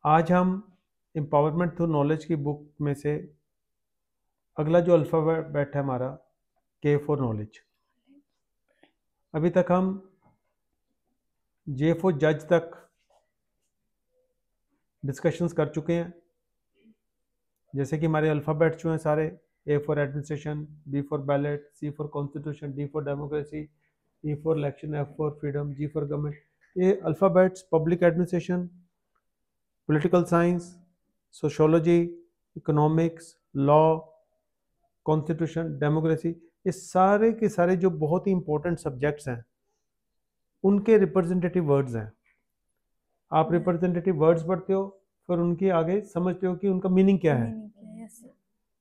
आज हम empowerment through knowledge की बुक में से अगला जो अल्फ़ाबेट है हमारा के फॉर नॉलेज। अभी तक हम जे फॉर जज तक डिस्कशंस कर चुके हैं। जैसे कि हमारे अल्फ़ाबेट्स जो हैं सारे, A for administration, B for ballot, C for constitution, D for democracy, E for election, F for freedom, G for government. ये alphabets public administration, political science, sociology, economics, law, constitution, democracy, ये सारे के सारे जो बहुत ही important subjects हैं उनके representative words हैं। आप रिप्रेजेंटेटिव वर्ड्स पढ़ते हो, फिर उनके आगे समझते हो कि उनका मीनिंग क्या है।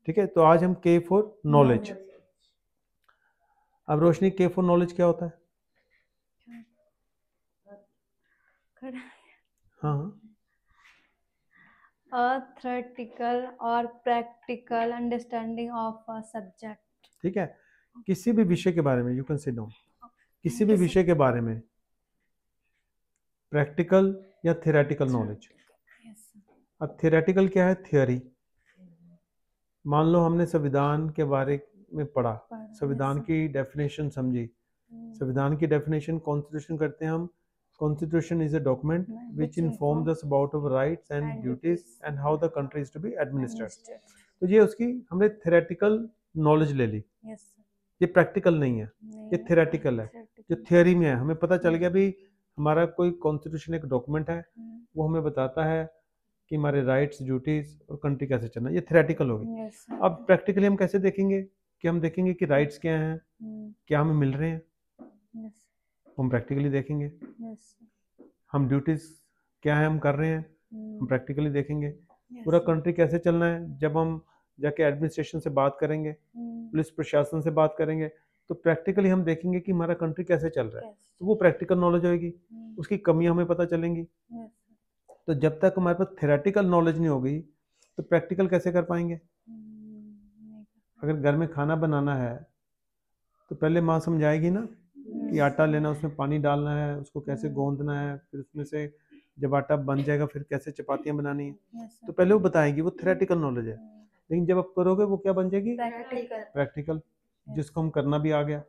ठीक है, तो आज हम के फॉर नॉलेज। अब रोशनी, के फॉर नॉलेज क्या होता है? हाँ, A theoretical or practical understanding of a subject. ठीक है, किसी भी विषय के बारे में, यू कैन से डाउन, किसी भी विषय के बारे में प्रैक्टिकल या थियोरेटिकल नॉलेज। अब थियोरेटिकल क्या है? थियोरी। मान लो हमने संविधान के बारे में पढ़ा, संविधान की डेफिनेशन समझी। संविधान की डेफिनेशन कॉन्स्टिट्यूशन करते हैं हम। Constitution is a document which informs us about our rights and duties and how the country is to be administered. तो ये उसकी हमने थियोरेटिकल नॉलेज ले ली। ये प्रैक्टिकल नहीं है, ये थियोरेटिकल है। जो थियोरी में है, हमें पता चल गया भी हमारा कोई कॉन्स्टिट्यूशन एक डॉक्यूमेंट है, वो हमें बताता है कि हमारे राइट्स, ड्यूटीज और कंट्री कैसे चलना है। ये थियोरेटिकल होगी। अब प्रैक्टिकली हम कैसे देखेंगे? कि हम देखेंगे कि राइट्स क्या हैं, क्या हमें मिल रहे हैं, हम प्रैक्टिकली देखेंगे। हम ड्यूटीज क्या है हम कर रहे हैं, हम प्रैक्टिकली देखेंगे। पूरा कंट्री कैसे चलना है, जब हम जाके एडमिनिस्ट्रेशन से बात करेंगे, पुलिस प्रशासन से बात करेंगे, तो प्रैक्टिकली हम देखेंगे कि हमारा कंट्री कैसे चल रहा है। तो वो प्रैक्टिकल नॉलेज होगी, उसकी कमियां हमें पता चलेंगी। तो जब तक हमारे पास थ्योरेटिकल नॉलेज नहीं होगी तो प्रैक्टिकल कैसे कर पाएंगे? अगर घर में खाना बनाना है तो पहले माँ समझाएगी ना कि आटा लेना, उसमें पानी डालना है, उसको कैसे गूंदना है, फिर उसमें से जब आटा बन जाएगा फिर कैसे चपातियां बनानी है, तो पहले वो बताएगी। वो थ्योरेटिकल नॉलेज है। लेकिन जब आप करोगे वो क्या बन जाएगी? प्रैक्टिकल, जिसको हम करना भी आ गया।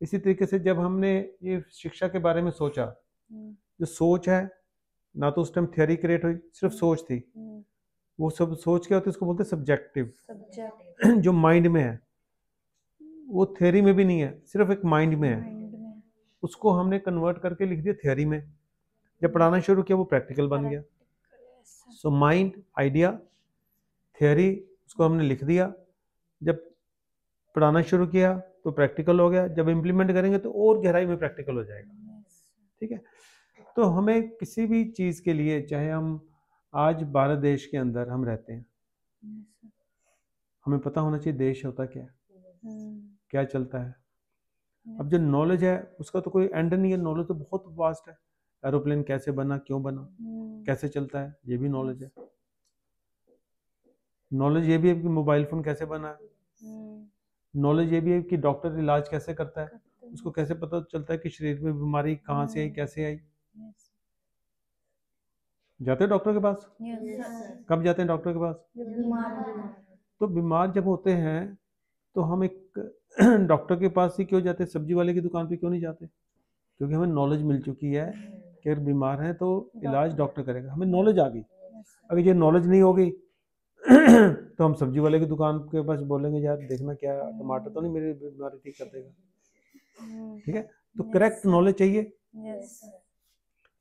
इसी तरीके से जब हमने ये शिक्षा के बारे में सोचा, जो सोच है, ना तो उस टाइम थियोरी क्रिएट हुई, सिर्फ सोच थी। वो सब सोच क्या होती है, उसको बोलते हैं सब्जेक्टिव। जो माइंड में है, वो थियोरी में भी नहीं है, सिर्फ एक माइंड में है। उसको हमने कन्वर्ट करके लिख दिया थियोरी में। जब पढ़ाना शुरू किया वो प्रैक्टिकल बन गया। सो माइंड, आइडिया, थियोरी, उसको हमने लिख दिया। जब पढ़ाना शुरू किया तो प्रैक्टिकल हो गया। जब इम्प्लीमेंट करेंगे तो और गहराई में प्रैक्टिकल हो जाएगा। ठीक है, तो हमें किसी भी चीज़ के लिए, चाहे हम आज भारत देश के अंदर हम रहते हैं, हमें पता होना चाहिए देश होता क्या है, क्या चलता है। अब जो नॉलेज है उसका तो कोई एंड नहीं है। नॉलेज तो बहुत वास्ट है। एरोप्लेन कैसे बना, क्यों बना, कैसे चलता है, ये भी नॉलेज है। नॉलेज ये भी है कि मोबाइल फोन कैसे बना है। नॉलेज ये भी है कि डॉक्टर इलाज कैसे करता है, उसको कैसे पता चलता है कि शरीर में बीमारी कहाँ से आई, कैसे आई। जाते हैं डॉक्टर के पास? कब जाते हैं डॉक्टर के पास? तो बीमार जब होते हैं तो हम एक डॉक्टर के पास ही क्यों जाते हैं, सब्जी वाले की दुकान पे क्यों नहीं जाते? क्योंकि हमें नॉलेज मिल चुकी है कि अगर बीमार है तो इलाज डॉक्टर करेगा। हमें नॉलेज आ गई। अगर ये नॉलेज नहीं होगी तो हम सब्जी वाले की दुकान के पास बोलेंगे, यार देखना क्या टमाटर तो नहीं मेरी बीमारी ठीक कर देगा। ठीक है, तो करेक्ट नॉलेज चाहिए।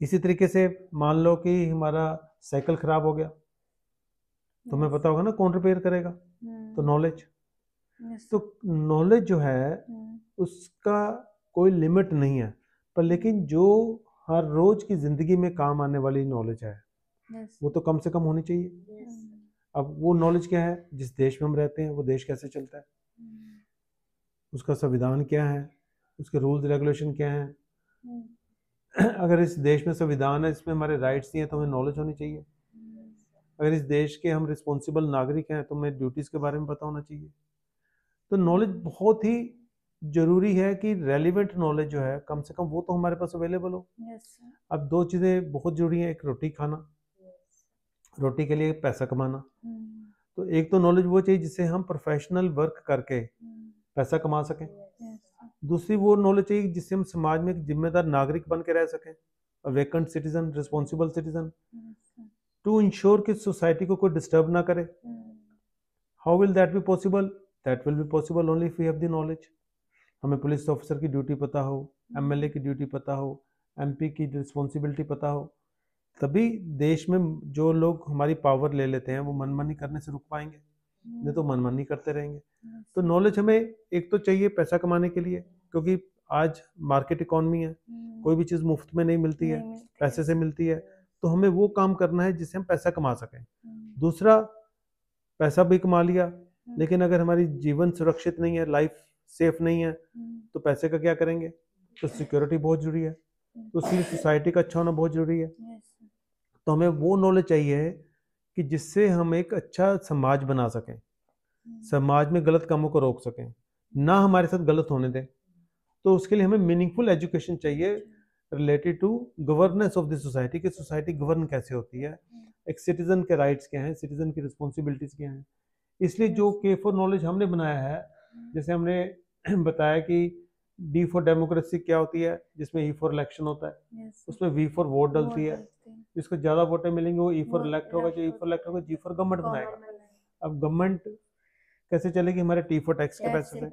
इसी तरीके से मान लो कि हमारा साइकिल खराब हो गया, तो हमें पता होगा ना कौन रिपेयर करेगा, तो नॉलेज। तो नॉलेज जो है उसका कोई लिमिट नहीं है, पर लेकिन जो हर रोज की जिंदगी में काम आने वाली नॉलेज है वो तो कम से कम होनी चाहिए। अब वो नॉलेज क्या है? जिस देश में हम रहते हैं वो देश कैसे चलता है, उसका संविधान क्या है, उसके रूल्स रेगुलेशन क्या हैं। अगर इस देश में संविधान है, इसमें हमारे राइट्स दिए, तो हमें नॉलेज होनी चाहिए। अगर इस देश के हम रिस्पॉन्सिबल नागरिक हैं तो हमें ड्यूटीज़ के बारे में पता होना चाहिए। तो नॉलेज बहुत ही जरूरी है कि रेलिवेंट नॉलेज जो है कम से कम वो तो हमारे पास अवेलेबल हो। अब दो चीज़ें बहुत जरूरी हैं, एक रोटी खाना रोटी के लिए पैसा कमाना। तो एक तो नॉलेज वो चाहिए जिससे हम प्रोफेशनल वर्क करके पैसा कमा सकें। दूसरी वो नॉलेज चाहिए जिससे हम समाज में एक जिम्मेदार नागरिक बन के रह सकें, vacant citizen, responsible citizen, to ensure कि सोसाइटी को कोई डिस्टर्ब ना करे। How will that be possible? That will be possible only if we have the knowledge. हमें पुलिस ऑफिसर की ड्यूटी पता हो, एमएलए की ड्यूटी पता हो, एमपी की रिस्पॉन्सिबिलिटी पता हो, तभी देश में जो लोग हमारी पावर ले लेते हैं वो मनमानी करने से रुक पाएंगे, नहीं तो मनमानी करते रहेंगे। तो नॉलेज हमें एक तो चाहिए पैसा कमाने के लिए, क्योंकि आज मार्केट इकोनॉमी है, कोई भी चीज़ मुफ्त में नहीं मिलती है, पैसे से मिलती है। तो हमें वो काम करना है जिससे हम पैसा कमा सकें। दूसरा, पैसा भी कमा लिया लेकिन अगर हमारी जीवन सुरक्षित नहीं है, लाइफ सेफ नहीं है, तो पैसे का क्या करेंगे? तो सिक्योरिटी बहुत जरूरी है, तो उसके सोसाइटी का अच्छा होना बहुत जरूरी है। तो हमें वो नॉलेज चाहिए कि जिससे हम एक अच्छा समाज बना सकें, समाज में गलत कामों को रोक सकें, ना हमारे साथ गलत होने दें। तो उसके लिए हमें मीनिंगफुल एजुकेशन चाहिए related to governance of the society, कि सोसाइटी गवर्न कैसे होती है, एक सिटीजन के राइट्स क्या हैं, सिटीजन की रिस्पॉन्सिबिलिटीज क्या हैं। इसलिए जो के फॉर नॉलेज हमने बनाया है, जैसे हमने बताया कि डी फॉर डेमोक्रेसी क्या होती है, जिसमें ई फॉर इलेक्शन होता है, उसमें वी फॉर वोट डलती है, जिसको ज्यादा वोटें मिलेंगे वो ई फॉर इलेक्ट होगा, जो ई फॉर इलेक्ट होगा जी फॉर गवर्नमेंट बनाएगा। अब गवर्नमेंट कैसे चलेगी? हमारे टी फॉर टैक्स के पैसे से।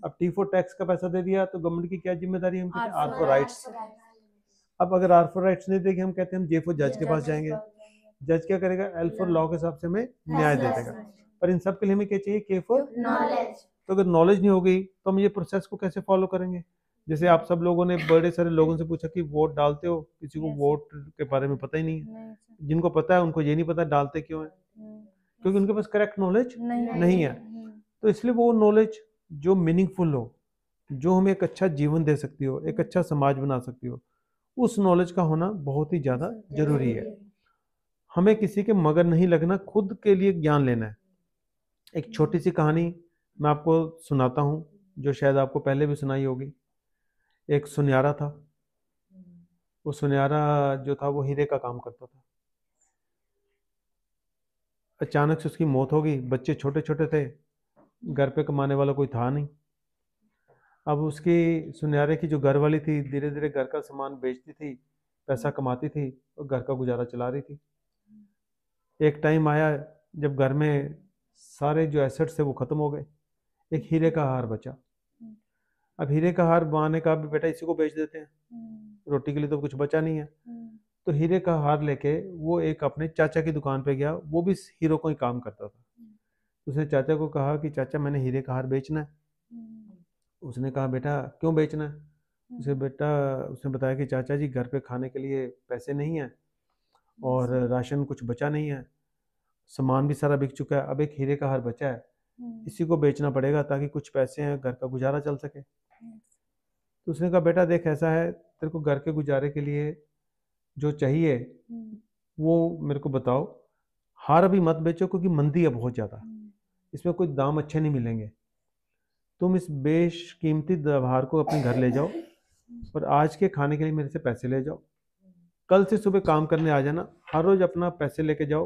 अब टी फॉर टैक्स का पैसा दे दिया तो गवर्नमेंट की क्या जिम्मेदारी है? हम कहते हैं आर फॉर राइट्स। अब अगर आर फॉर राइट्स नहीं देगी, हम कहते हैं हम जे फॉर जज के पास जाएंगे। जज क्या करेगा? एल फॉर लॉ के हिसाब से हमें न्याय दे देगा। पर इन सब के लिए हमें क्या चाहिए? के फॉर नॉलेज। तो अगर नॉलेज नहीं होगी तो हम ये प्रोसेस को कैसे फॉलो करेंगे? जैसे आप सब लोगों ने बड़े सारे लोगों से पूछा कि वोट डालते हो, किसी को वोट के बारे में पता ही नहीं है। जिनको पता है उनको ये नहीं पता डालते क्यों है, क्योंकि उनके पास करेक्ट नॉलेज नहीं है। तो इसलिए वो नॉलेज जो मीनिंगफुल हो, जो हमें एक अच्छा जीवन दे सकती हो, एक अच्छा समाज बना सकती हो, उस नॉलेज का होना बहुत ही ज़्यादा जरूरी है। हमें किसी के मगर नहीं लगना, खुद के लिए ज्ञान लेना है। एक छोटी सी कहानी मैं आपको सुनाता हूँ, जो शायद आपको पहले भी सुनाई होगी। एक सुनयारा था, वो सुनयारा जो था वो हीरे का काम करता था। अचानक से उसकी मौत हो गई, बच्चे छोटे छोटे थे, घर पे कमाने वाला कोई था नहीं। अब उसकी सुनयारे की जो घर वाली थी धीरे धीरे घर का सामान बेचती थी, पैसा कमाती थी और घर का गुजारा चला रही थी। एक टाइम आया जब घर में सारे जो एसेट्स थे वो खत्म हो गए, एक हीरे का हार बचा। अब हीरे का हार माँ ने कहा भी बेटा इसी को बेच देते हैं, रोटी के लिए तो कुछ बचा नहीं है। तो हीरे का हार लेके वो एक अपने चाचा की दुकान पे गया, वो भी हीरो को ही काम करता था। उसने चाचा को कहा कि चाचा मैंने हीरे का हार बेचना है। उसने कहा बेटा क्यों बेचना है? उसने बताया कि चाचा जी घर पे खाने के लिए पैसे नहीं है और राशन कुछ बचा नहीं है, सामान भी सारा बिक चुका है, अब एक हीरे का हार बचा है, इसी को बेचना पड़ेगा ताकि कुछ पैसे हैं, घर का गुजारा चल सके। तो उसने कहा बेटा देख ऐसा है, तेरे को घर के गुजारे के लिए जो चाहिए वो मेरे को बताओ, हार अभी मत बेचो क्योंकि मंदी है बहुत ज़्यादा, इसमें कोई दाम अच्छे नहीं मिलेंगे। तुम इस बेशकीमती हार को अपने घर ले जाओ और आज के खाने के लिए मेरे से पैसे ले जाओ, कल से सुबह काम करने आ जाना, हर रोज अपना पैसे लेके जाओ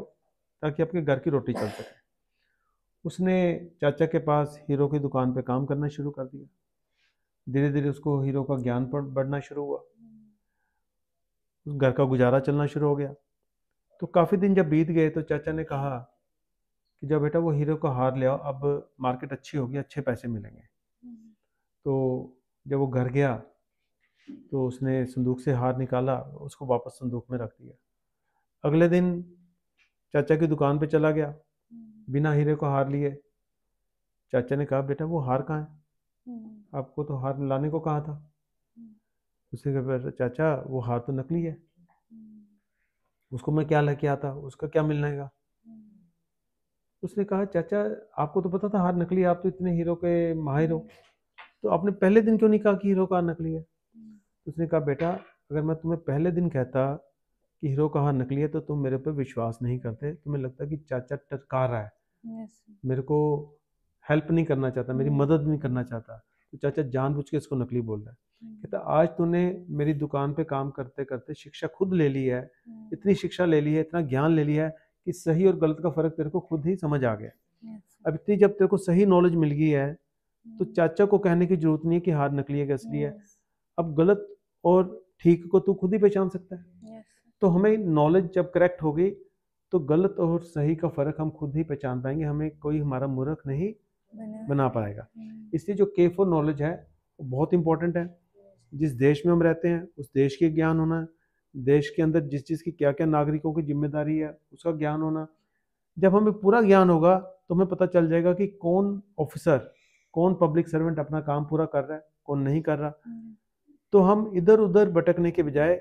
ताकि आपके घर की रोटी चल सके। उसने चाचा के पास हीरो की दुकान पे काम करना शुरू कर दिया। धीरे धीरे उसको हीरो का ज्ञान बढ़ना शुरू हुआ, उस घर का गुजारा चलना शुरू हो गया। तो काफ़ी दिन जब बीत गए तो चाचा ने कहा कि जब बेटा वो हीरो का हार ले आओ, अब मार्केट अच्छी होगी, अच्छे पैसे मिलेंगे। तो जब वो घर गया तो उसने संदूक से हार निकाला, उसको वापस संदूक में रख दिया। अगले दिन चाचा की दुकान पे चला गया बिना हीरे को हार लिए। चाचा ने कहा बेटा वो हार कहाँ है? आपको तो हार लाने को कहा था। उसने कहा चाचा वो हार तो नकली है, उसको मैं क्या लेके आता, उसका क्या मिलने का। उसने कहा चाचा आपको तो पता था हार नकली है, आप तो इतने हीरो के माहिर हो, तो आपने पहले दिन क्यों नहीं कहा कि हीरो का हार नकली है? उसने कहा बेटा अगर मैं तुम्हें पहले दिन कहता कि हीरो का हार नकली है तो तुम मेरे पे विश्वास नहीं करते, तुम्हें लगता कि चाचा टरका रहा है, मेरे को हेल्प नहीं करना चाहता, मेरी मदद नहीं करना चाहता, तो चाचा जानबूझ के इसको नकली बोल रहा है। कहता आज तूने मेरी दुकान पे काम करते करते शिक्षा खुद ले ली है, इतनी शिक्षा ले ली है, इतना ज्ञान ले लिया है कि सही और गलत का फर्क तेरे को खुद ही समझ आ गया। Yes, sir. अब इतनी जब तेरे को सही नॉलेज मिल गई है तो चाचा को कहने की जरूरत नहीं है कि हार नकली है कि असली है। Yes, अब गलत और ठीक को तू खुद ही पहचान सकता है। yes, sir. तो हमें नॉलेज जब करेक्ट हो गई तो गलत और सही का फर्क हम खुद ही पहचान पाएंगे, हमें कोई हमारा मूर्ख नहीं बना पाएगा। इसलिए जो के फॉर नॉलेज है वो बहुत इंपॉर्टेंट है। जिस देश में हम रहते हैं उस देश के ज्ञान होना है, देश के अंदर जिस चीज़ की क्या क्या नागरिकों की जिम्मेदारी है उसका ज्ञान होना। जब हमें पूरा ज्ञान होगा तो हमें पता चल जाएगा कि कौन ऑफिसर, कौन पब्लिक सर्वेंट अपना काम पूरा कर रहा है, कौन नहीं कर रहा। तो हम इधर उधर भटकने के बजाय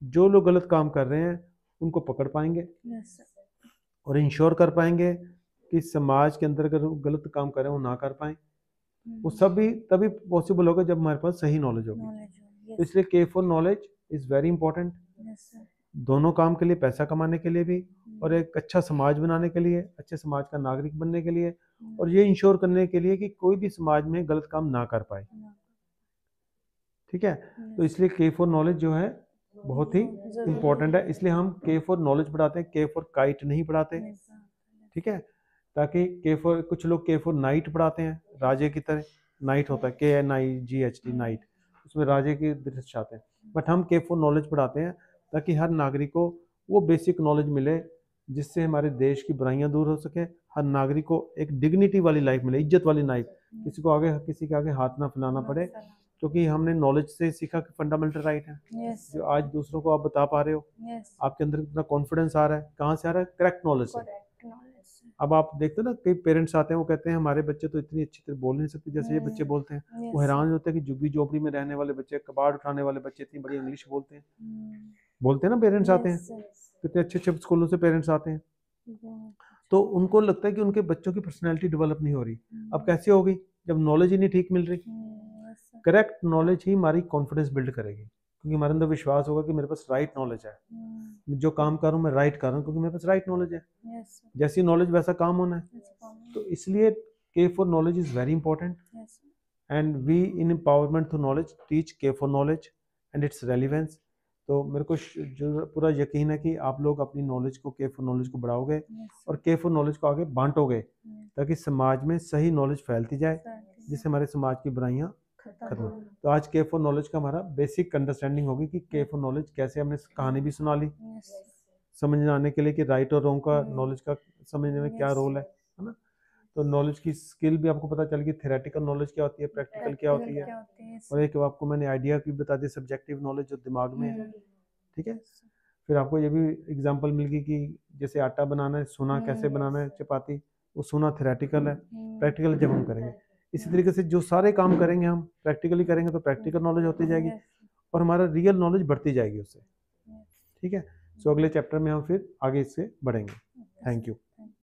जो लोग गलत काम कर रहे हैं उनको पकड़ पाएंगे Yes, sir. और इंश्योर कर पाएंगे कि समाज के अंदर अगर वो गलत काम कर रहे हैं वो ना कर पाएं। वो सब भी तभी पॉसिबल होगा जब हमारे पास सही नॉलेज होगी। Knowledge. तो Yes, इसलिए K for knowledge is very important, yes, sir. दोनों काम के लिए, पैसा कमाने के लिए भी और एक अच्छा समाज बनाने के लिए, अच्छे समाज का नागरिक बनने के लिए, और ये इंश्योर करने के लिए कि कोई भी समाज में गलत काम ना कर पाए। ठीक है, तो इसलिए के फॉर नॉलेज जो है बहुत ही इम्पोर्टेंट है। इसलिए हम के फॉर नॉलेज पढ़ाते हैं, के फॉर काइट नहीं पढ़ाते। ठीक है, ताकि के फॉर, कुछ लोग के फॉर नाइट पढ़ाते हैं, राजे की तरह नाइट होता है, KNIGHT नाइट, उसमें राजे के दृश्य आते हैं। बट हम के फॉर नॉलेज पढ़ाते हैं ताकि हर नागरिक को वो बेसिक नॉलेज मिले जिससे हमारे देश की बुराइयां दूर हो सके, हर नागरिक को एक डिग्निटी वाली लाइफ मिले, इज्जत वाली लाइफ, किसी को आगे, किसी के आगे हाथ ना फैलाना पड़े, क्योंकि हमने नॉलेज से सीखा कि फंडामेंटल राइट है। Yes, जो आज दूसरों को आप बता पा रहे हो, yes. आपके अंदर कितना कॉन्फिडेंस आ रहा है, कहाँ से आ रहा है? करेक्ट नॉलेज से। Correct knowledge, sir. अब आप देखते हो ना, कई पेरेंट्स आते हैं वो कहते हैं हमारे बच्चे तो इतनी अच्छी तरह बोल नहीं सकते जैसे ये बच्चे बोलते हैं। Yes, वो हैरान होते हैं कि झुग्गी झोपड़ी में रहने वाले बच्चे, कबाड़ उठाने वाले बच्चे इतनी बड़ी इंग्लिश बोलते हैं। बोलते हैं ना, पेरेंट्स आते हैं, Yes, yes. कितने अच्छे अच्छे स्कूलों से पेरेंट्स आते हैं, Yeah. तो उनको लगता है कि उनके बच्चों की पर्सनैलिटी डेवलप नहीं हो रही। अब कैसे होगी जब नॉलेज ही नहीं ठीक मिल रही? Yes, sir. करेक्ट नॉलेज ही हमारी कॉन्फिडेंस बिल्ड करेगी, क्योंकि हमारे अंदर विश्वास होगा कि मेरे पास राइट नॉलेज है, मैं जो काम कर रहा हूँ मैं राइट कर रहा हूँ क्योंकि मेरे पास राइट नॉलेज है। Yes, sir. जैसी नॉलेज वैसा काम होना है। That's common. तो इसलिए K for knowledge is very important, Yes, sir. And we in empowerment through knowledge teach K for knowledge and it's relevance. तो मेरे को जो पूरा यकीन है कि आप लोग अपनी नॉलेज को, के फॉर नॉलेज को बढ़ाओगे Yes, sir. और के फॉर नॉलेज को आगे बांटोगे ताकि समाज में सही नॉलेज फैलती जाए, जिससे हमारे समाज की बुराइयां खत्म हो। तो आज के फॉर नॉलेज का हमारा बेसिक अंडरस्टैंडिंग होगी कि के फॉर नॉलेज कैसे, हमने कहानी भी सुना ली Yes, sir. समझने आने के लिए कि राइट और रॉन्ग का नॉलेज का समझने में क्या Yes. रोल है ना। तो नॉलेज की स्किल भी आपको पता चल गई, थ्योरेटिकल नॉलेज क्या होती है, प्रैक्टिकल क्या होती है, क्या होती है? और एक आपको मैंने आइडिया भी बता दिया, सब्जेक्टिव नॉलेज जो दिमाग में है। ठीक है, फिर आपको ये भी एग्जांपल मिल गई कि जैसे आटा बनाना है, सोना कैसे बनाना है, चपाती, वो सोना थ्योरेटिकल है, प्रैक्टिकल जब हम करेंगे। इसी तरीके से जो सारे काम करेंगे हम प्रैक्टिकली करेंगे तो प्रैक्टिकल नॉलेज होती जाएगी और हमारा रियल नॉलेज बढ़ती जाएगी उससे। ठीक है, सो अगले चैप्टर में हम फिर आगे इससे बढ़ेंगे। Thank you.